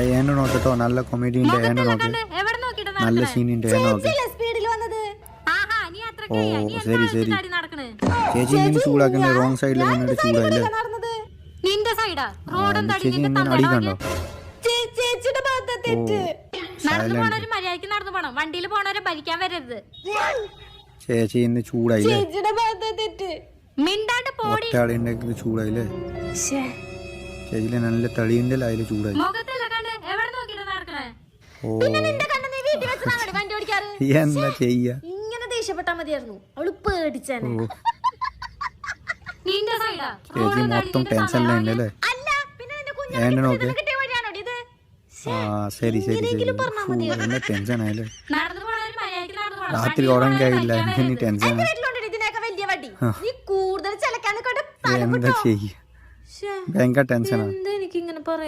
ഏനെ നോക്കട്ടോ, നല്ല കോമഡി ഉണ്ട്. ഏനെ നോക്ക്, നല്ല സീൻ ഉണ്ട്. ഏനെ നോക്ക്. ഓ ശരി ശരി. ചേച്ചി ഇങ്ങനെ ചൂടാക്കണ്ടേ? റോങ് സൈഡിൽ നിന്നിട്ട് ചൂടായില്ലേ? ചേച്ചി ഇങ്ങനെ അടിക്കണ്ടോ? ചേച്ചി ഇന്ന് ചൂടായില്ലേ? ഒറ്റാളുണ്ടെങ്കിൽ ചൂടായില്ലേ? ചേച്ചിയിലെ നല്ല തെളിയുണ്ടല്ലോ, അതില് ചൂടായി. ഓ എന്താ ചെയ്യ? ഇങ്ങനെ ദേഷ്യപ്പെട്ടാ മതിയായിരുന്നു, അവള് പേടിച്ചേനെ. ചേച്ചി മൊത്തം ടെൻഷനിലുണ്ടല്ലേ? ഏനെ നോക്ക്. ആ ശരി ശരി ശരി. എന്നെ ടെൻഷനായല്ലേ? രാത്രി ഉറങ്ങില്ല, എന്തിനീ ടെൻഷൻ? എന്താ ചെയ്യ? ഭയങ്കര ടെൻഷനാ. എനിക്കിങ്ങനെ പറയാം.